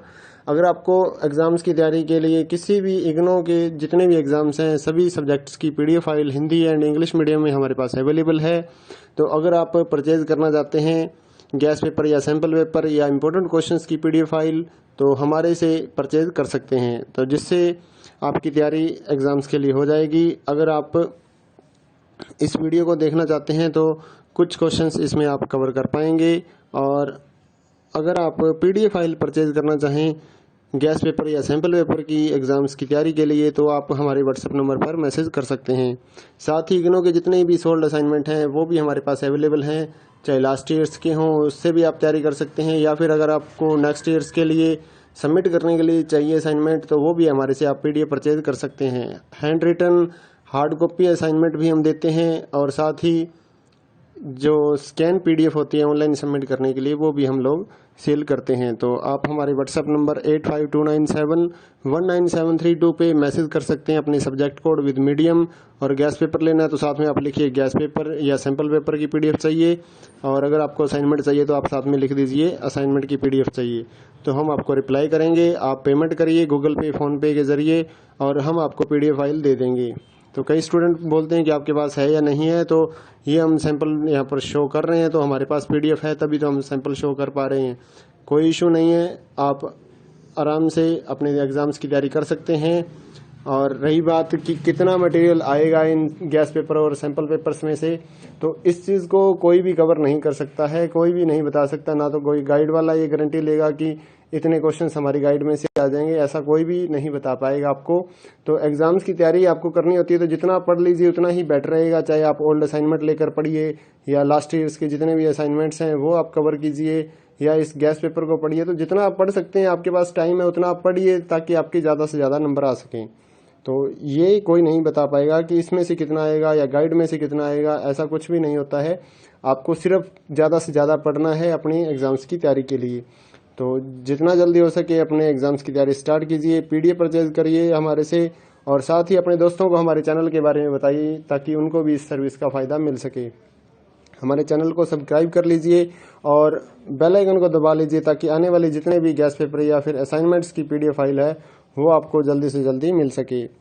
अगर आपको एग्ज़ाम्स की तैयारी के लिए किसी भी इग्नो के जितने भी एग्ज़ाम्स हैं सभी सब्जेक्ट्स की PDF file Hindi and English medium में हमारे पास अवेलेबल है। तो अगर आप परचेज़ करना चाहते हैं गैस पेपर या सैम्पल पेपर या इम्पोर्टेंट क्वेश्चंस की पीडीएफ फाइल तो हमारे से परचेज कर सकते हैं, तो जिससे आपकी तैयारी एग्ज़ाम्स के लिए हो जाएगी। अगर आप इस वीडियो को देखना चाहते हैं तो कुछ क्वेश्चंस इसमें आप कवर कर पाएंगे। और अगर आप पीडीएफ फाइल परचेज करना चाहें गैस पेपर या सैम्पल पेपर की एग्ज़ाम्स की तैयारी के लिए तो आप हमारे व्हाट्सएप नंबर पर मैसेज कर सकते हैं। साथ ही इग्नो के जितने भी सोल्ड असाइनमेंट हैं वो भी हमारे पास अवेलेबल हैं, चाहे लास्ट ईयर्स के हों उससे भी आप तैयारी कर सकते हैं, या फिर अगर आपको नेक्स्ट ईयर्स के लिए सबमिट करने के लिए चाहिए असाइनमेंट तो वो भी हमारे से आप पीडीएफ परचेज कर सकते हैं। Hand written hard copy assignment भी हम देते हैं और साथ ही जो स्कैन पीडीएफ होती है ऑनलाइन सबमिट करने के लिए वो भी हम लोग सेल करते हैं। तो आप हमारे व्हाट्सएप नंबर 8529719732 पे मैसेज कर सकते हैं अपने सब्जेक्ट कोड विद मीडियम। और गैस पेपर लेना है तो साथ में आप लिखिए गैस पेपर या सैम्पल पेपर की पीडीएफ चाहिए, और अगर आपको असाइनमेंट चाहिए तो आप साथ में लिख दीजिए असाइनमेंट की पीडीएफ चाहिए, तो हम आपको रिप्लाई करेंगे। आप पेमेंट करिए गूगल पे फ़ोनपे के ज़रिए और हम आपको पीडीएफ फाइल दे देंगे। तो कई स्टूडेंट बोलते हैं कि आपके पास है या नहीं है, तो ये हम सैंपल यहाँ पर शो कर रहे हैं, तो हमारे पास पीडीएफ है तभी तो हम सैंपल शो कर पा रहे हैं। कोई इशू नहीं है, आप आराम से अपने एग्ज़ाम्स की तैयारी कर सकते हैं। और रही बात कि कितना मटेरियल आएगा इन गैस पेपर और सैंपल पेपर्स में से, तो इस चीज़ को कोई भी कवर नहीं कर सकता है, कोई भी नहीं बता सकता। ना तो कोई गाइड वाला ये गारंटी लेगा कि इतने क्वेश्चंस हमारी गाइड में से आ जाएंगे, ऐसा कोई भी नहीं बता पाएगा आपको। तो एग्ज़ाम्स की तैयारी आपको करनी होती है तो जितना पढ़ लीजिए उतना ही बेटर रहेगा। चाहे आप ओल्ड असाइनमेंट लेकर पढ़िए या लास्ट ईयर्स के जितने भी असाइनमेंट्स हैं वो आप कवर कीजिए, या इस गैस पेपर को पढ़िए। तो जितना आप पढ़ सकते हैं, आपके पास टाइम है उतना आप पढ़िए ताकि आपके ज़्यादा से ज़्यादा नंबर आ सकें। तो ये कोई नहीं बता पाएगा कि इसमें से कितना आएगा या गाइड में से कितना आएगा, ऐसा कुछ भी नहीं होता है। आपको सिर्फ ज़्यादा से ज़्यादा पढ़ना है अपनी एग्ज़ाम्स की तैयारी के लिए। तो जितना जल्दी हो सके अपने एग्ज़ाम्स की तैयारी स्टार्ट कीजिए, पीडीएफ परचेज करिए हमारे से, और साथ ही अपने दोस्तों को हमारे चैनल के बारे में बताइए ताकि उनको भी इस सर्विस का फ़ायदा मिल सके। हमारे चैनल को सब्सक्राइब कर लीजिए और बेल आइकन को दबा लीजिए ताकि आने वाले जितने भी गैस पेपर या फिर असाइनमेंट्स की पीडीएफ फाइल है वो आपको जल्दी से जल्दी मिल सके।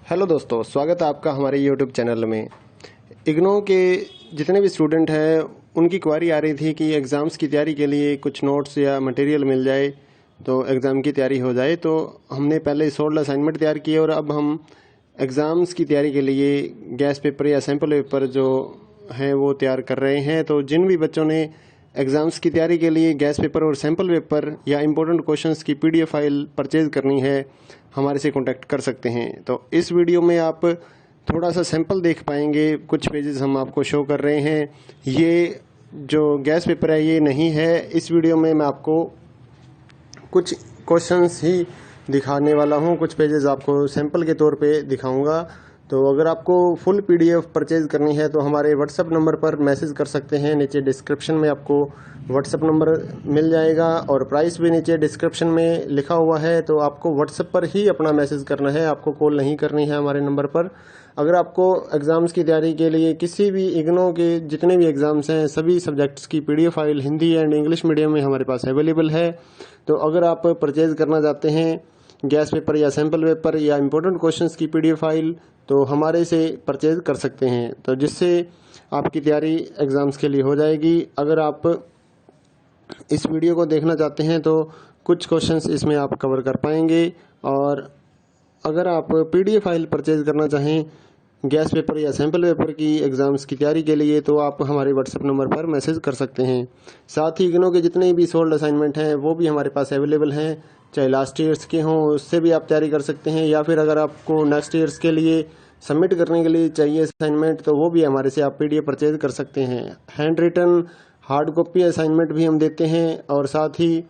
हेलो दोस्तों, स्वागत है आपका हमारे यूट्यूब चैनल में। इग्नो के जितने भी स्टूडेंट हैं उनकी क्वारी आ रही थी कि एग्ज़ाम्स की तैयारी के लिए कुछ नोट्स या मटेरियल मिल जाए तो एग्ज़ाम की तैयारी हो जाए। तो हमने पहले 16 असाइनमेंट तैयार किए और अब हम एग्ज़ाम्स की तैयारी के लिए गैस पेपर या सैम्पल पेपर जो हैं वो तैयार कर रहे हैं। तो जिन भी बच्चों ने एग्ज़ाम्स की तैयारी के लिए गैस पेपर और सैम्पल पेपर या इम्पोर्टेंट क्वेश्चंस की पीडीएफ फाइल परचेज़ करनी है हमारे से कांटेक्ट कर सकते हैं। तो इस वीडियो में आप थोड़ा सा सैंपल देख पाएंगे, कुछ पेजेस हम आपको शो कर रहे हैं। ये जो गैस पेपर है ये नहीं है, इस वीडियो में मैं आपको कुछ क्वेश्चंस ही दिखाने वाला हूँ, कुछ पेजेस आपको सैंपल के तौर पे दिखाऊंगा। तो अगर आपको फुल पीडीएफ परचेज करनी है तो हमारे व्हाट्सएप नंबर पर मैसेज कर सकते हैं। नीचे डिस्क्रिप्शन में आपको व्हाट्सएप नंबर मिल जाएगा और प्राइस भी नीचे डिस्क्रिप्शन में लिखा हुआ है। तो आपको व्हाट्सएप पर ही अपना मैसेज करना है, आपको कॉल नहीं करनी है हमारे नंबर पर। अगर आपको एग्ज़ाम्स की तैयारी के लिए किसी भी इग्नो के जितने भी एग्ज़ाम्स हैं सभी सब्जेक्ट्स की PDF file Hindi and English medium में हमारे पास अवेलेबल है। तो अगर आप परचेज़ करना चाहते हैं गैस पेपर या सैम्पल पेपर या इम्पोर्टेंट क्वेश्चंस की पीडीएफ फाइल तो हमारे से परचेज कर सकते हैं, तो जिससे आपकी तैयारी एग्ज़ाम्स के लिए हो जाएगी। अगर आप इस वीडियो को देखना चाहते हैं तो कुछ क्वेश्चंस इसमें आप कवर कर पाएंगे। और अगर आप पीडीएफ फाइल परचेज करना चाहें गैस पेपर या सैम्पल पेपर की एग्ज़ाम्स की तैयारी के लिए तो आप हमारे व्हाट्सएप नंबर पर मैसेज कर सकते हैं। साथ ही इग्नो के जितने भी सोल्ड असाइनमेंट हैं वो भी हमारे पास अवेलेबल हैं, चाहे लास्ट ईयर्स के हों उससे भी आप तैयारी कर सकते हैं, या फिर अगर आपको नेक्स्ट ईयर्स के लिए सबमिट करने के लिए चाहिए असाइनमेंट, तो वो भी हमारे से आप PDF परचेज कर सकते हैं। Hand written hard copy assignment भी हम देते हैं और साथ ही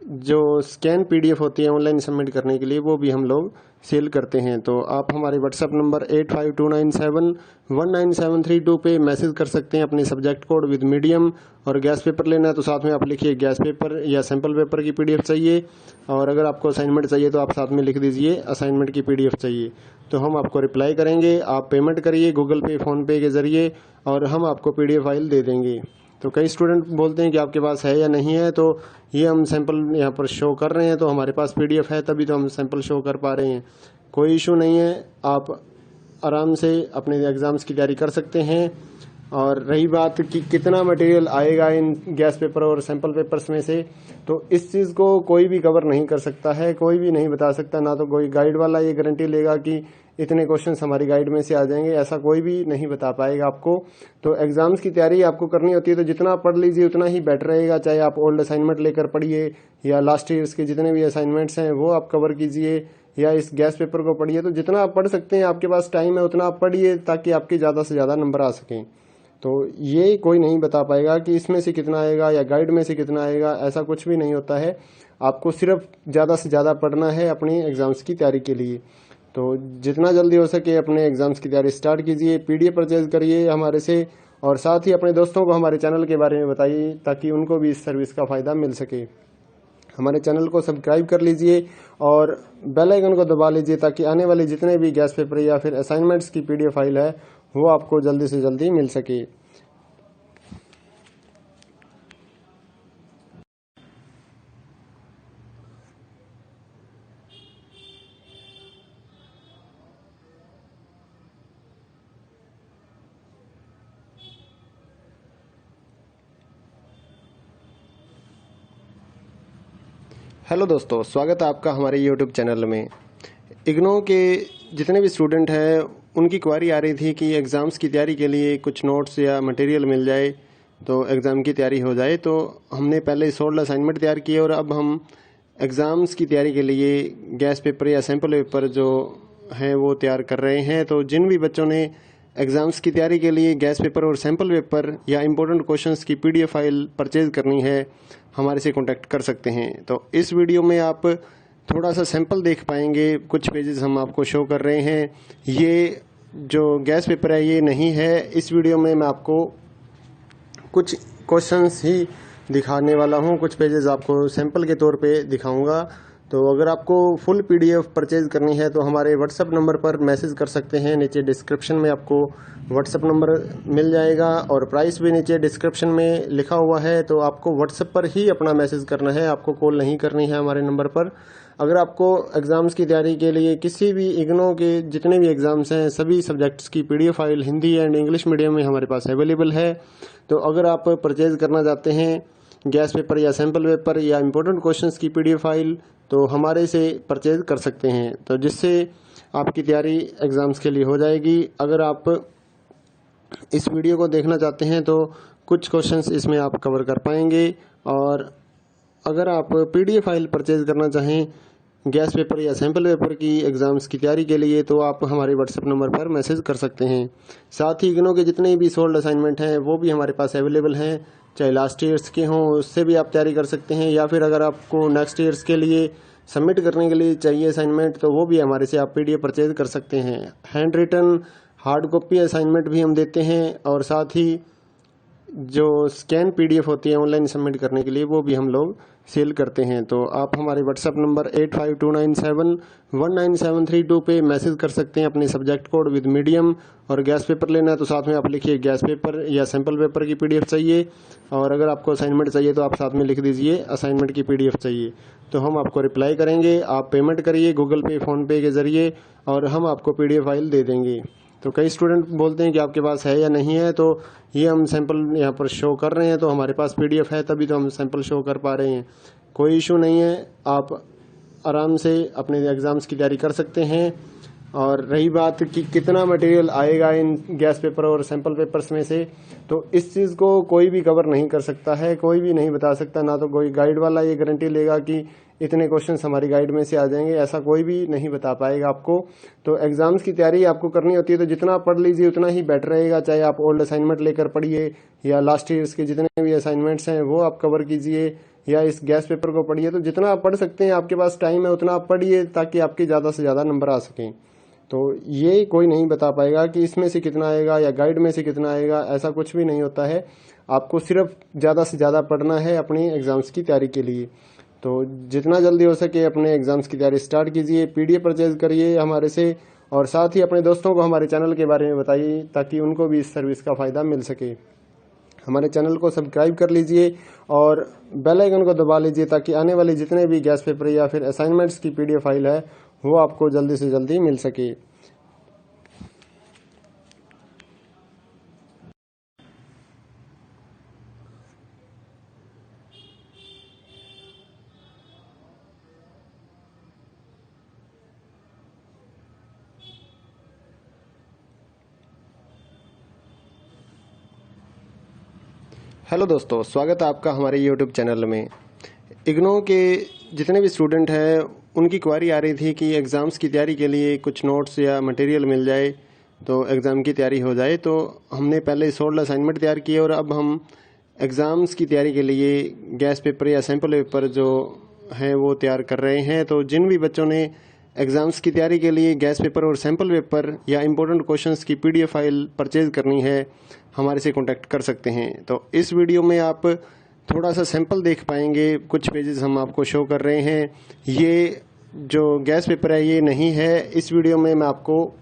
जो स्कैन PDF होती है ऑनलाइन सबमिट करने के लिए वो भी हम लोग सेल करते हैं। तो आप हमारे व्हाट्सएप नंबर 8529719732 पे मैसेज कर सकते हैं अपने सब्जेक्ट कोड विद मीडियम, और गैस पेपर लेना है तो साथ में आप लिखिए गैस पेपर या सैम्पल पेपर की PDF चाहिए, और अगर आपको असाइनमेंट चाहिए तो आप साथ में लिख दीजिए असाइनमेंट की PDF चाहिए, तो हम आपको रिप्लाई करेंगे। आप पेमेंट करिए गूगल पे फ़ोनपे के ज़रिए और हम आपको PDF फाइल दे देंगे। तो कई स्टूडेंट बोलते हैं कि आपके पास है या नहीं है, तो ये हम सैंपल यहाँ पर शो कर रहे हैं, तो हमारे पास PDF है तभी तो हम सैंपल शो कर पा रहे हैं। कोई इशू नहीं है, आप आराम से अपने एग्ज़ाम्स की तैयारी कर सकते हैं। और रही बात कि कितना मटेरियल आएगा इन गैस पेपर और सैंपल पेपर्स में से, तो इस चीज़ को कोई भी कवर नहीं कर सकता है, कोई भी नहीं बता सकता, ना तो कोई गाइड वाला ये गारंटी लेगा कि इतने क्वेश्चंस हमारी गाइड में से आ जाएंगे, ऐसा कोई भी नहीं बता पाएगा आपको। तो एग्जाम्स की तैयारी आपको करनी होती है तो जितना पढ़ लीजिए उतना ही बेटर रहेगा, चाहे आप ओल्ड असाइनमेंट लेकर पढ़िए या लास्ट ईयर्स के जितने भी असाइनमेंट्स हैं वो आप कवर कीजिए, या इस गैस पेपर को पढ़िए। तो जितना आप पढ़ सकते हैं, आपके पास टाइम है उतना आप पढ़िए ताकि आपके ज़्यादा से ज़्यादा नंबर आ सकें। तो ये कोई नहीं बता पाएगा कि इसमें से कितना आएगा या गाइड में से कितना आएगा, ऐसा कुछ भी नहीं होता है। आपको सिर्फ ज़्यादा से ज़्यादा पढ़ना है अपनी एग्ज़ाम्स की तैयारी के लिए। तो जितना जल्दी हो सके अपने एग्ज़ाम्स की तैयारी स्टार्ट कीजिए, PDF परचेज करिए हमारे से, और साथ ही अपने दोस्तों को हमारे चैनल के बारे में बताइए ताकि उनको भी इस सर्विस का फ़ायदा मिल सके। हमारे चैनल को सब्सक्राइब कर लीजिए और बेल आइकन को दबा लीजिए ताकि आने वाले जितने भी गैस पेपर या फिर असाइनमेंट्स की PDF फाइल है वो आपको जल्दी से जल्दी मिल सके। हेलो दोस्तों, स्वागत है आपका हमारे YouTube चैनल में। इग्नो के जितने भी स्टूडेंट हैं उनकी क्वारी आ रही थी कि एग्ज़ाम्स की तैयारी के लिए कुछ नोट्स या मटेरियल मिल जाए तो एग्ज़ाम की तैयारी हो जाए। तो हमने पहले 16 असाइनमेंट तैयार किए और अब हम एग्ज़ाम्स की तैयारी के लिए गैस पेपर या सैम्पल पेपर जो हैं वो तैयार कर रहे हैं। तो जिन भी बच्चों ने एग्ज़ाम्स की तैयारी के लिए गैस पेपर और सैम्पल पेपर या इम्पोर्टेंट क्वेश्चंस की PDF फाइल परचेज़ करनी है, हमारे से कांटेक्ट कर सकते हैं। तो इस वीडियो में आप थोड़ा सा सैंपल देख पाएंगे, कुछ पेजेस हम आपको शो कर रहे हैं। ये जो गैस पेपर है ये नहीं है, इस वीडियो में मैं आपको कुछ क्वेश्चंस ही दिखाने वाला हूँ, कुछ पेजेस आपको सैंपल के तौर पे दिखाऊंगा। तो अगर आपको फुल PDF परचेज करनी है तो हमारे व्हाट्सएप नंबर पर मैसेज कर सकते हैं, नीचे डिस्क्रिप्शन में आपको व्हाट्सएप नंबर मिल जाएगा और प्राइस भी नीचे डिस्क्रिप्शन में लिखा हुआ है। तो आपको व्हाट्सएप पर ही अपना मैसेज करना है, आपको कॉल नहीं करनी है हमारे नंबर पर। अगर आपको एग्ज़ाम्स की तैयारी के लिए किसी भी इग्नो के जितने भी एग्ज़ाम्स हैं सभी सब्जेक्ट्स की PDF file Hindi and English medium में हमारे पास अवेलेबल है। तो अगर आप परचेज़ करना चाहते हैं गैस पेपर या सैम्पल पेपर या इम्पोर्टेंट क्वेश्चंस की PDF फाइल तो हमारे से परचेज कर सकते हैं, तो जिससे आपकी तैयारी एग्ज़ाम्स के लिए हो जाएगी। अगर आप इस वीडियो को देखना चाहते हैं तो कुछ क्वेश्चंस इसमें आप कवर कर पाएंगे, और अगर आप PDF फाइल परचेज करना चाहें गैस पेपर या सैम्पल पेपर की एग्ज़ाम्स की तैयारी के लिए तो आप हमारे व्हाट्सएप नंबर पर मैसेज कर सकते हैं। साथ ही इग्नो के जितने भी सोल्ड असाइनमेंट हैं वो भी हमारे पास अवेलेबल हैं, चाहे लास्ट ईयर्स के हों उससे भी आप तैयारी कर सकते हैं, या फिर अगर आपको नेक्स्ट ईयर्स के लिए सबमिट करने के लिए चाहिए असाइनमेंट तो वो भी हमारे से आप PDF परचेज कर सकते हैं। Hand written hard copy assignment भी हम देते हैं और साथ ही जो स्कैन PDF होती है ऑनलाइन सबमिट करने के लिए वो भी हम लोग सेल करते हैं। तो आप हमारे व्हाट्सएप नंबर 8529719732 पे मैसेज कर सकते हैं अपने सब्जेक्ट कोड विद मीडियम, और गैस पेपर लेना है तो साथ में आप लिखिए गैस पेपर या सैम्पल पेपर की PDF चाहिए, और अगर आपको असाइनमेंट चाहिए तो आप साथ में लिख दीजिए असाइनमेंट की PDF चाहिए, तो हम आपको रिप्लाई करेंगे। आप पेमेंट करिए गूगल पे फ़ोनपे के ज़रिए और हम आपको PDF फाइल दे देंगे। तो कई स्टूडेंट बोलते हैं कि आपके पास है या नहीं है, तो ये हम सैंपल यहाँ पर शो कर रहे हैं, तो हमारे पास PDF है तभी तो हम सैंपल शो कर पा रहे हैं। कोई इशू नहीं है, आप आराम से अपने एग्ज़ाम्स की तैयारी कर सकते हैं। और रही बात कि कितना मटेरियल आएगा इन गैस पेपर और सैंपल पेपर्स में से, तो इस चीज़ को कोई भी कवर नहीं कर सकता है, कोई भी नहीं बता सकता। ना तो कोई गाइड वाला ये गारंटी लेगा कि इतने क्वेश्चंस हमारी गाइड में से आ जाएंगे, ऐसा कोई भी नहीं बता पाएगा आपको। तो एग्जाम्स की तैयारी आपको करनी होती है तो जितना पढ़ लीजिए उतना ही बेटर रहेगा। चाहे आप ओल्ड असाइनमेंट लेकर पढ़िए या लास्ट ईयर्स के जितने भी असाइनमेंट्स हैं वो आप कवर कीजिए, या इस गैस पेपर को पढ़िए। तो जितना आप पढ़ सकते हैं, आपके पास टाइम है उतना आप पढ़िए ताकि आपके ज़्यादा से ज़्यादा नंबर आ सकें। तो ये कोई नहीं बता पाएगा कि इसमें से कितना आएगा या गाइड में से कितना आएगा, ऐसा कुछ भी नहीं होता है। आपको सिर्फ ज़्यादा से ज़्यादा पढ़ना है अपनी एग्ज़ाम्स की तैयारी के लिए। तो जितना जल्दी हो सके अपने एग्ज़ाम्स की तैयारी स्टार्ट कीजिए, PDF परचेज करिए हमारे से, और साथ ही अपने दोस्तों को हमारे चैनल के बारे में बताइए ताकि उनको भी इस सर्विस का फ़ायदा मिल सके। हमारे चैनल को सब्सक्राइब कर लीजिए और बेल आइकन को दबा लीजिए ताकि आने वाले जितने भी गैस पेपर या फिर असाइनमेंट्स की PDF फाइल है वो आपको जल्दी से जल्दी मिल सके। हेलो दोस्तों, स्वागत है आपका हमारे YouTube चैनल में। इग्नो के जितने भी स्टूडेंट हैं उनकी क्वारी आ रही थी कि एग्ज़ाम्स की तैयारी के लिए कुछ नोट्स या मटेरियल मिल जाए तो एग्ज़ाम की तैयारी हो जाए। तो हमने पहले 16 असाइनमेंट तैयार किए और अब हम एग्ज़ाम्स की तैयारी के लिए गैस पेपर या सैम्पल पेपर जो हैं वो तैयार कर रहे हैं। तो जिन भी बच्चों ने एग्ज़ाम्स की तैयारी के लिए गैस पेपर और सैम्पल पेपर या इम्पोर्टेंट क्वेश्चंस की PDF फाइल परचेज़ करनी है, हमारे से कांटेक्ट कर सकते हैं। तो इस वीडियो में आप थोड़ा सा सैंपल देख पाएंगे, कुछ पेजेस हम आपको शो कर रहे हैं। ये जो गैस पेपर है ये नहीं है। इस वीडियो में मैं आपको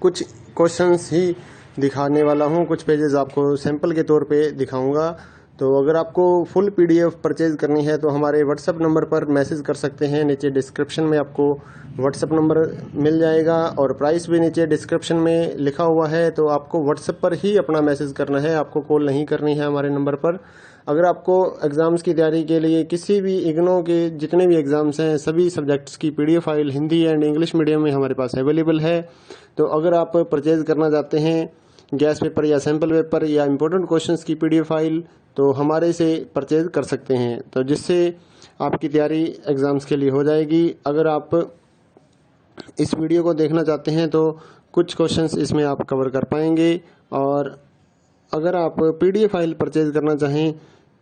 कुछ क्वेश्चंस ही दिखाने वाला हूँ, कुछ पेजेस आपको सैंपल के तौर पे दिखाऊंगा। तो अगर आपको फुल PDF परचेज करनी है तो हमारे WhatsApp नंबर पर मैसेज कर सकते हैं। नीचे डिस्क्रिप्शन में आपको WhatsApp नंबर मिल जाएगा और प्राइस भी नीचे डिस्क्रिप्शन में लिखा हुआ है। तो आपको WhatsApp पर ही अपना मैसेज करना है, आपको कॉल नहीं करनी है हमारे नंबर पर। अगर आपको एग्ज़ाम्स की तैयारी के लिए किसी भी इग्नो के जितने भी एग्ज़ाम्स हैं सभी सब्जेक्ट्स की PDF file Hindi and English medium में हमारे पास अवेलेबल है। तो अगर आप परचेज़ करना चाहते हैं गैस पेपर या सैम्पल पेपर या इम्पोर्टेंट क्वेश्चंस की PDF फाइल तो हमारे से परचेज कर सकते हैं, तो जिससे आपकी तैयारी एग्ज़ाम्स के लिए हो जाएगी। अगर आप इस वीडियो को देखना चाहते हैं तो कुछ क्वेश्चंस इसमें आप कवर कर पाएंगे। और अगर आप PDF फाइल परचेज करना चाहें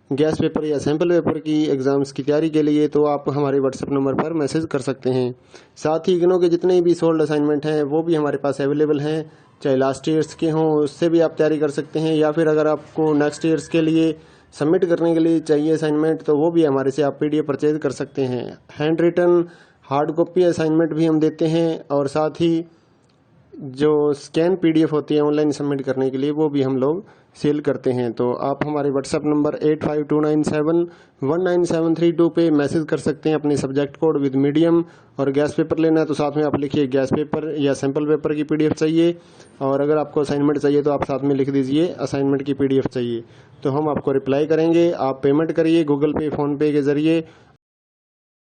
गैस पेपर या सैम्पल पेपर की एग्ज़ाम्स की तैयारी के लिए तो आप हमारे WhatsApp नंबर पर मैसेज कर सकते हैं। साथ ही इग्नो के जितने भी सोल्ड असाइनमेंट हैं वो भी हमारे पास अवेलेबल हैं, चाहे लास्ट ईयर्स के हों उससे भी आप तैयारी कर सकते हैं, या फिर अगर आपको नेक्स्ट ईयर्स के लिए सबमिट करने के लिए चाहिए असाइनमेंट तो वो भी हमारे से आप PDF परचेज कर सकते हैं। Hand written hard copy assignment भी हम देते हैं और साथ ही जो स्कैन PDF होती है ऑनलाइन सबमिट करने के लिए वो भी हम लोग सेल करते हैं। तो आप हमारे WhatsApp नंबर 8529719732 पे मैसेज कर सकते हैं अपने सब्जेक्ट कोड विद मीडियम। और गैस पेपर लेना है तो साथ में आप लिखिए गैस पेपर या सैम्पल पेपर की PDF चाहिए, और अगर आपको असाइनमेंट चाहिए तो आप साथ में लिख दीजिए असाइनमेंट की PDF चाहिए, तो हम आपको रिप्लाई करेंगे। आप पेमेंट करिए गूगल पे, फ़ोन पे के ज़रिए